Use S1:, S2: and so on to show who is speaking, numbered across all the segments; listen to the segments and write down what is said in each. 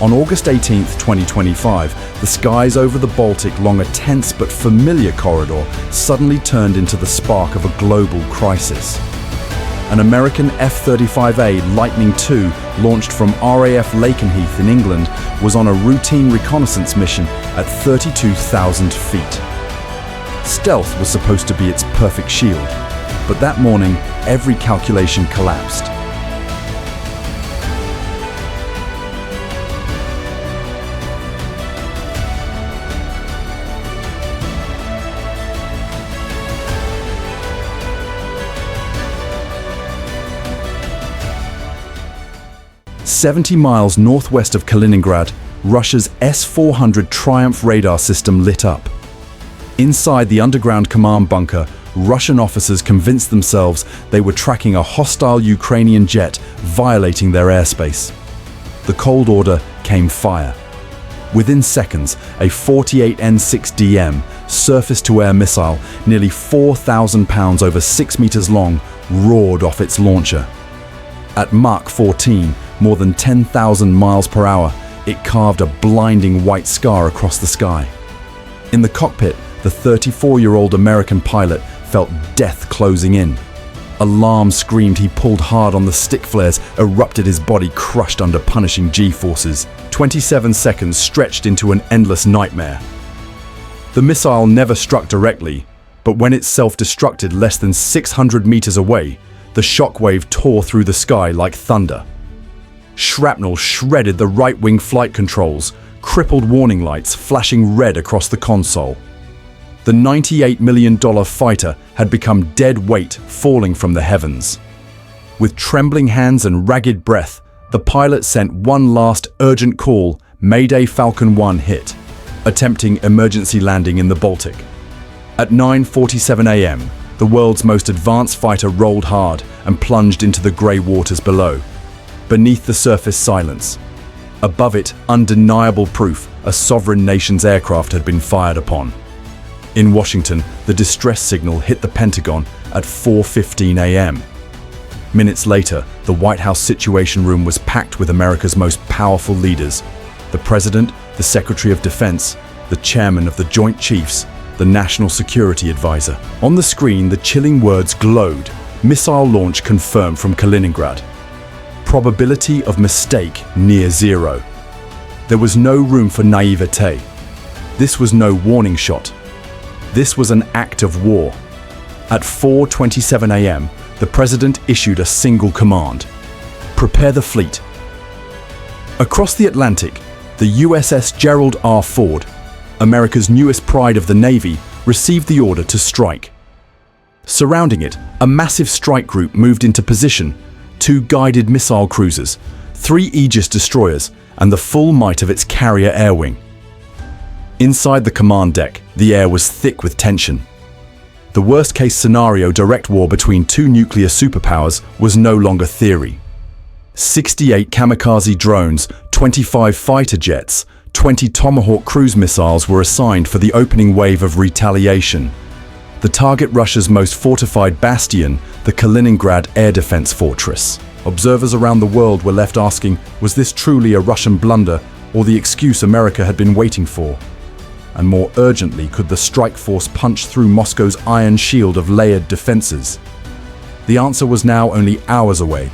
S1: On August 18, 2025, the skies over the Baltic along a tense but familiar corridor suddenly turned into the spark of a global crisis. An American F-35A Lightning II, launched from RAF Lakenheath in England, was on a routine reconnaissance mission at 32,000 feet. Stealth was supposed to be its perfect shield, but that morning, every calculation collapsed. "70 miles northwest of Kaliningrad, Russia's S-400 Triumph radar system lit up. Inside the underground command bunker, Russian officers convinced themselves they were tracking a hostile Ukrainian jet violating their airspace. The cold order came fire. Within seconds, a 48N6DM surface-to-air missile, nearly 4,000 pounds over 6 meters long, roared off its launcher. At Mach 14, more than 10,000 miles per hour, it carved a blinding white scar across the sky. In the cockpit, the 34-year-old American pilot felt death closing in. Alarm screamed, he pulled hard on the stick flares, erupted, his body crushed under punishing G-forces. 27 seconds stretched into an endless nightmare. The missile never struck directly, but when it self-destructed less than 600 meters away, the shockwave tore through the sky like thunder. Shrapnel shredded the right-wing flight controls, crippled warning lights flashing red across the console. The $98 million fighter had become dead weight falling from the heavens. With trembling hands and ragged breath, the pilot sent one last urgent call, Mayday Falcon 1 hit, attempting emergency landing in the Baltic. At 9:47 a.m., the world's most advanced fighter rolled hard and plunged into the grey waters below. Beneath the surface, silence. Above it, undeniable proof a sovereign nation's aircraft had been fired upon. In Washington, the distress signal hit the Pentagon at 4:15 a.m. Minutes later, the White House Situation Room was packed with America's most powerful leaders: the President, the Secretary of Defense, the Chairman of the Joint Chiefs, the National Security Advisor. On the screen, the chilling words glowed: "Missile launch confirmed from Kaliningrad. Probability of mistake near zero." There was no room for naivete. This was no warning shot. This was an act of war. At 4:27 a.m., the President issued a single command: prepare the fleet. Across the Atlantic, the USS Gerald R. Ford, America's newest pride of the Navy, received the order to strike. Surrounding it, a massive strike group moved into position: 2 guided missile cruisers, 3 Aegis destroyers, and the full might of its carrier air wing. Inside the command deck, the air was thick with tension. The worst-case scenario, direct war between 2 nuclear superpowers, was no longer theory. 68 kamikaze drones, 25 fighter jets, 20 Tomahawk cruise missiles were assigned for the opening wave of retaliation. The target, Russia's most fortified bastion, the Kaliningrad air defense fortress. Observers around the world were left asking, was this truly a Russian blunder or the excuse America had been waiting for? And more urgently, could the strike force punch through Moscow's iron shield of layered defenses? The answer was now only hours away.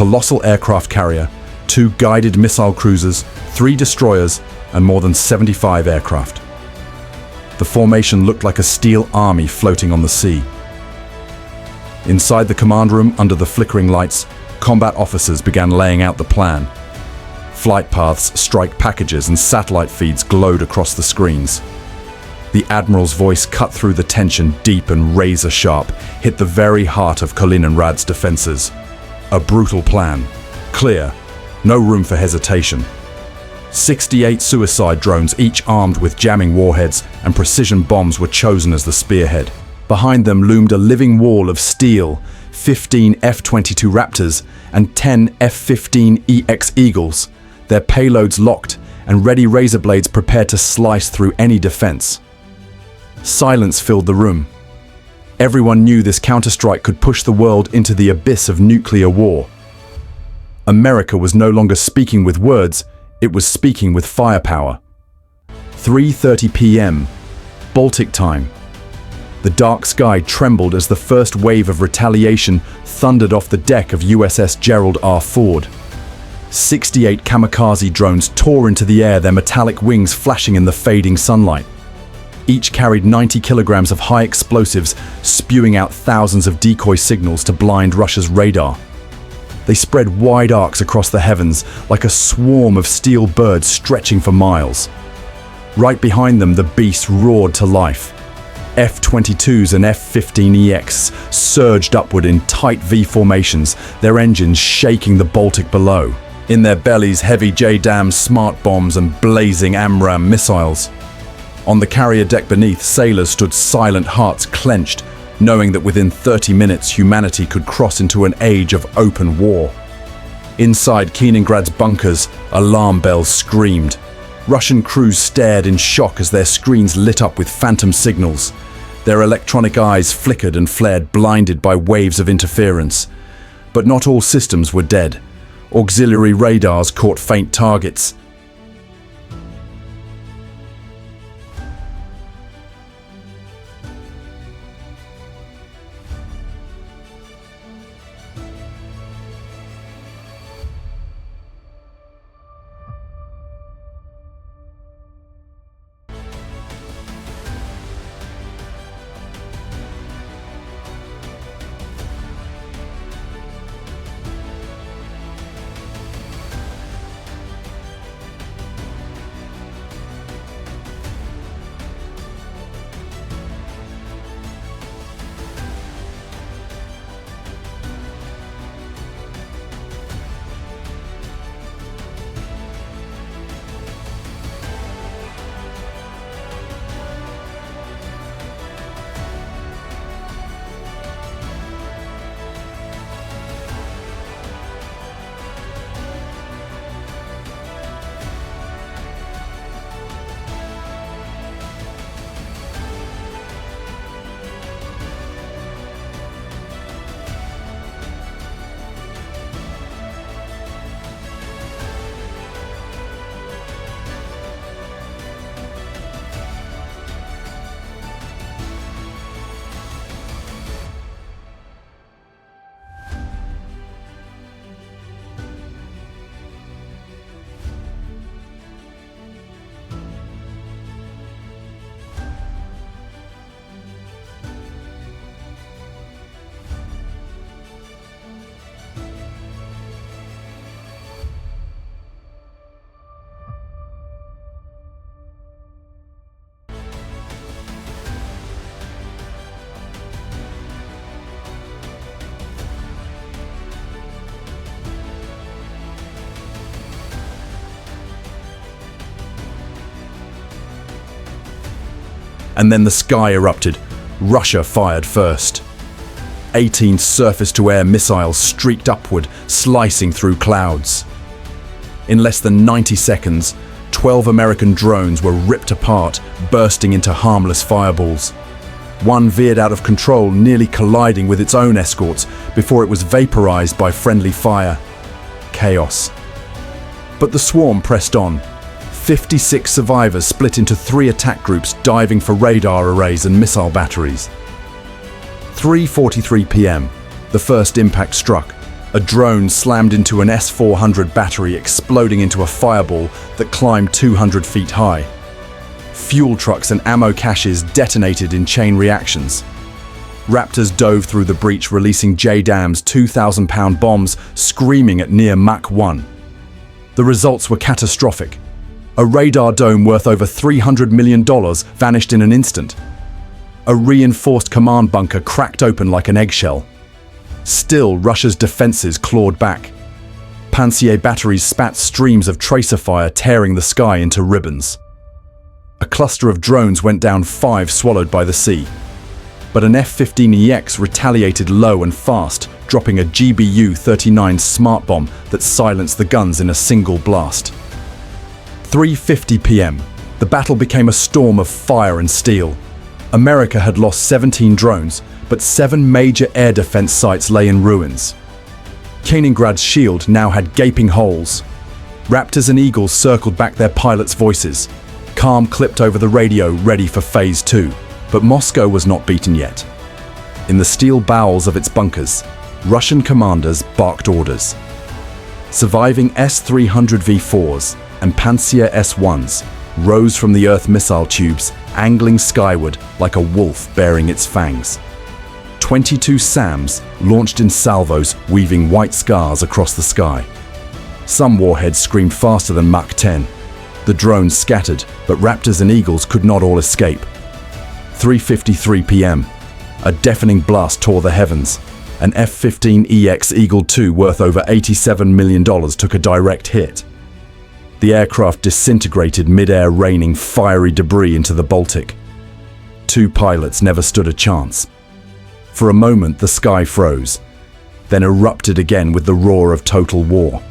S1: colossal aircraft carrier, 2 guided missile cruisers, 3 destroyers, and more than 75 aircraft. The formation looked like a steel army floating on the sea. Inside the command room, under the flickering lights, combat officers began laying out the plan. Flight paths, strike packages, and satellite feeds glowed across the screens. The Admiral's voice cut through the tension deep and razor-sharp, hit the very heart of Kaliningrad's defenses. A brutal plan. Clear. No room for hesitation. 68 suicide drones, each armed with jamming warheads and precision bombs, were chosen as the spearhead. Behind them loomed a living wall of steel, 15 F-22 Raptors and 10 F-15EX Eagles, their payloads locked and ready razor blades prepared to slice through any defense. Silence filled the room. Everyone knew this counterstrike could push the world into the abyss of nuclear war. America was no longer speaking with words, it was speaking with firepower. 3:30 p.m. Baltic time. The dark sky trembled as the first wave of retaliation thundered off the deck of USS Gerald R. Ford. 68 kamikaze drones tore into the air, their metallic wings flashing in the fading sunlight. Each carried 90 kilograms of high explosives, spewing out thousands of decoy signals to blind Russia's radar. They spread wide arcs across the heavens like a swarm of steel birds stretching for miles. Right behind them, the beast roared to life. F-22s and F-15EX surged upward in tight V formations, their engines shaking the Baltic below. In their bellies, heavy JDAM smart bombs and blazing AMRAAM missiles. On the carrier deck beneath, sailors stood silent, hearts clenched, knowing that within 30 minutes humanity could cross into an age of open war. Inside Kaliningrad's bunkers, alarm bells screamed. Russian crews stared in shock as their screens lit up with phantom signals. Their electronic eyes flickered and flared, blinded by waves of interference. But not all systems were dead. Auxiliary radars caught faint targets. And then the sky erupted. Russia fired first. 18 surface-to-air missiles streaked upward, slicing through clouds. In less than 90 seconds, 12 American drones were ripped apart, bursting into harmless fireballs. One veered out of control, nearly colliding with its own escorts before it was vaporized by friendly fire. Chaos. But the swarm pressed on. 56 survivors split into 3 attack groups, diving for radar arrays and missile batteries. 3:43 p.m. The first impact struck. A drone slammed into an S-400 battery, exploding into a fireball that climbed 200 feet high. Fuel trucks and ammo caches detonated in chain reactions. Raptors dove through the breach, releasing JDAM's 2,000-pound bombs, screaming at near Mach 1. The results were catastrophic. A radar dome worth over $300 million vanished in an instant. A reinforced command bunker cracked open like an eggshell. Still, Russia's defenses clawed back. Pantsir batteries spat streams of tracer fire, tearing the sky into ribbons. A cluster of drones went down, 5 swallowed by the sea. But an F-15EX retaliated low and fast, dropping a GBU-39 smart bomb that silenced the guns in a single blast. 3:50 p.m. The battle became a storm of fire and steel. America had lost 17 drones, but 7 major air defense sites lay in ruins. Kaliningrad's shield now had gaping holes. Raptors and Eagles circled back, their pilots' voices. Calm clipped over the radio, ready for Phase 2. But Moscow was not beaten yet. In the steel bowels of its bunkers, Russian commanders barked orders. Surviving S-300 V4s and Pantsir S-1s rose from the Earth missile tubes, angling skyward like a wolf bearing its fangs. 22 SAMs launched in salvos, weaving white scars across the sky. Some warheads screamed faster than Mach 10. The drones scattered, but Raptors and Eagles could not all escape. 3:53 p.m. A deafening blast tore the heavens. An F-15EX Eagle II worth over $87 million took a direct hit. The aircraft disintegrated mid-air, raining fiery debris into the Baltic. 2 pilots never stood a chance. For a moment, the sky froze, then erupted again with the roar of total war.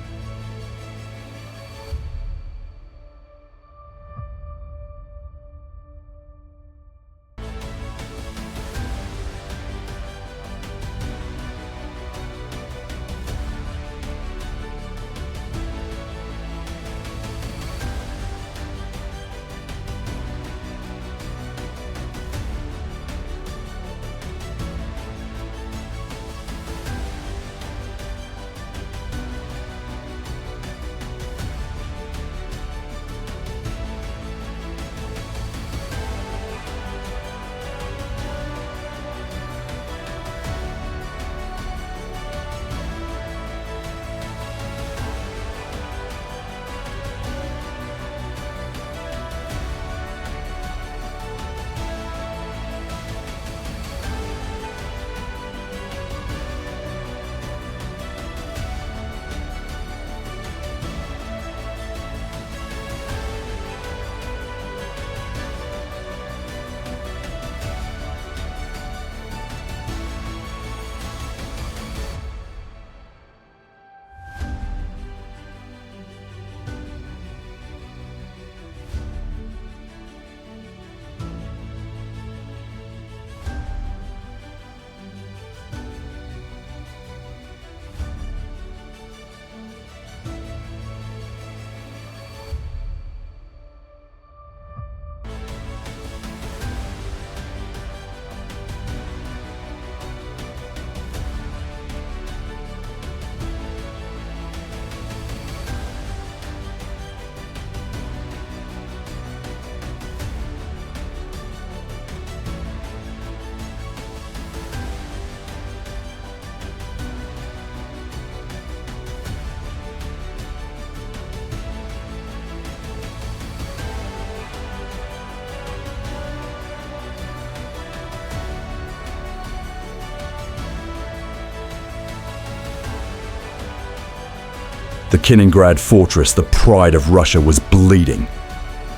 S1: The Kaliningrad fortress, the pride of Russia, was bleeding.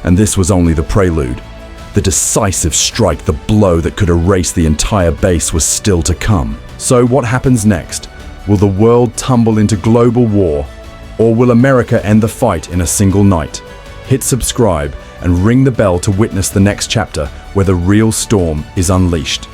S1: And this was only the prelude. The decisive strike, the blow that could erase the entire base, was still to come. So what happens next? Will the world tumble into global war, or will America end the fight in a single night? Hit subscribe and ring the bell to witness the next chapter where the real storm is unleashed.